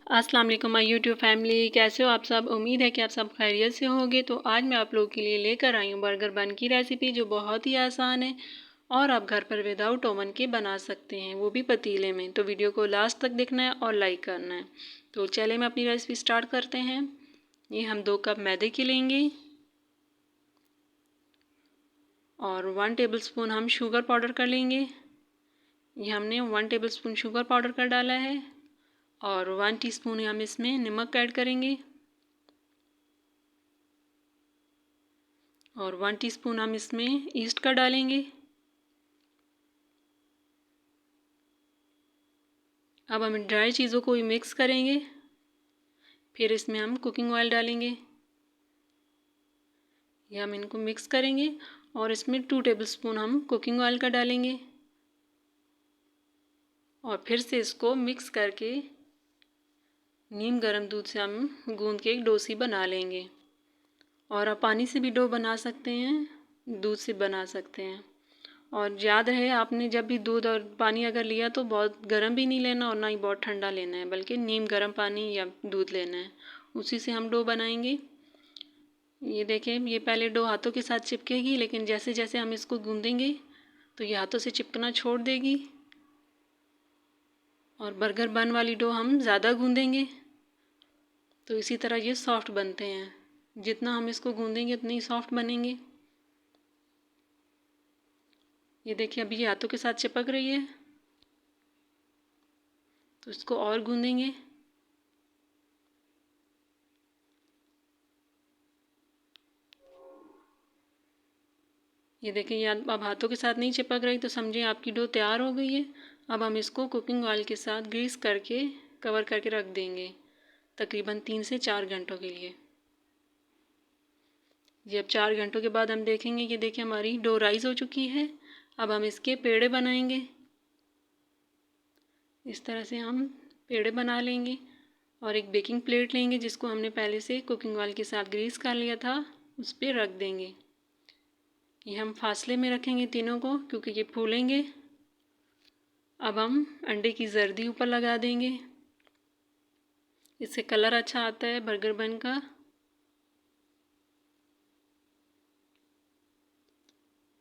अस्सलाम वालेकुम my YouTube family, कैसे हो आप सब। उम्मीद है कि आप सब खैरियत से होंगे। तो आज मैं आप लोगों के लिए लेकर आई हूँ बर्गर बन की रेसिपी, जो बहुत ही आसान है और आप घर पर विदाउट ओवन के बना सकते हैं, वो भी पतीले में। तो वीडियो को लास्ट तक देखना है और लाइक करना है। तो चलिए मैं अपनी रेसिपी स्टार्ट करते हैं। ये हम 2 कप मैदे के लेंगे और 1 टेबलस्पून हम शुगर पाउडर कर लेंगे। ये हमने 1 टेबलस्पून शुगर पाउडर कर डाला है और 1 टीस्पून हम इसमें नमक ऐड करेंगे और 1 टीस्पून हम इसमें ईस्ट का डालेंगे। अब हम ड्राई चीज़ों को मिक्स करेंगे। फिर इसमें हम कुकिंग ऑयल डालेंगे। ये हम इनको मिक्स करेंगे और इसमें 2 टेबलस्पून हम कुकिंग ऑयल का डालेंगे और फिर से इसको मिक्स करके नीम गर्म दूध से हम गूंद के एक डोसी बना लेंगे। और आप पानी से भी डो बना सकते हैं, दूध से बना सकते हैं। और याद रहे, आपने जब भी दूध और पानी अगर लिया तो बहुत गर्म भी नहीं लेना और ना ही बहुत ठंडा लेना है, बल्कि नीम गर्म पानी या दूध लेना है, उसी से हम डो बनाएंगे। ये देखें, ये पहले डो हाथों के साथ चिपकेगी, लेकिन जैसे जैसे हम इसको गूंदेंगे तो ये हाथों से चिपकना छोड़ देगी। और बर्गर बन वाली डो हम ज़्यादा गूंदेंगे तो इसी तरह ये सॉफ्ट बनते हैं। जितना हम इसको गूंदेंगे उतने ही सॉफ्ट बनेंगे। ये देखिए, अभी ये हाथों के साथ चिपक रही है, तो इसको और गूंदेंगे। ये देखिए, ये अब हाथों के साथ नहीं चिपक रही, तो समझिए आपकी डो तैयार हो गई है। अब हम इसको कुकिंग ऑयल के साथ ग्रीस करके कवर करके रख देंगे तकरीबन 3 से 4 घंटों के लिए। ये अब 4 घंटों के बाद हम देखेंगे कि देखिए हमारी डो राइस हो चुकी है। अब हम इसके पेड़े बनाएंगे। इस तरह से हम पेड़े बना लेंगे और एक बेकिंग प्लेट लेंगे जिसको हमने पहले से कुकिंग ऑयल के साथ ग्रीस कर लिया था, उस पर रख देंगे। ये हम फासले में रखेंगे तीनों को, क्योंकि ये फूलेंगे। अब हम अंडे की जर्दी ऊपर लगा देंगे, इससे कलर अच्छा आता है बर्गर बन का।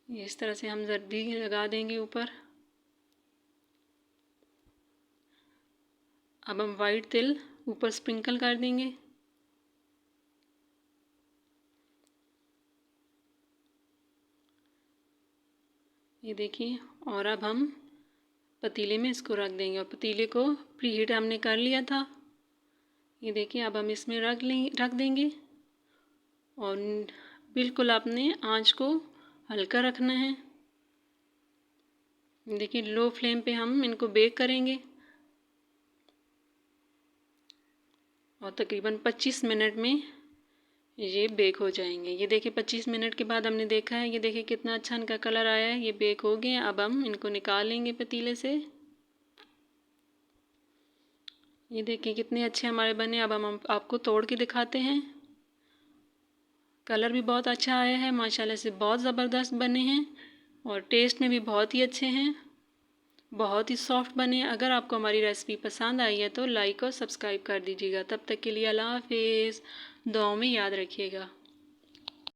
इस तरह से हम जर्दी लगा देंगे ऊपर। अब हम वाइट तिल ऊपर स्प्रिंकल कर देंगे। ये देखिए, और अब हम पतीले में इसको रख देंगे और पतीले को प्री हीट हमने कर लिया था। ये देखिए, अब हम इसमें रख देंगे और बिल्कुल आपने आंच को हल्का रखना है। देखिए, लो फ्लेम पे हम इनको बेक करेंगे और तकरीबन 25 मिनट में ये बेक हो जाएंगे। ये देखिए, 25 मिनट के बाद हमने देखा है, ये देखिए कितना अच्छा इनका कलर आया है, ये बेक हो गए हैं। अब हम इनको निकाल लेंगे पतीले से। ये देखिए कितने अच्छे हमारे बने। अब हम आपको तोड़ के दिखाते हैं। कलर भी बहुत अच्छा आया है, माशाल्लाह से बहुत ज़बरदस्त बने हैं और टेस्ट में भी बहुत ही अच्छे हैं, बहुत ही सॉफ्ट बने। अगर आपको हमारी रेसिपी पसंद आई है तो लाइक और सब्सक्राइब कर दीजिएगा। तब तक के लिए अल्लाह हाफिज़, दुआओं में याद रखिएगा।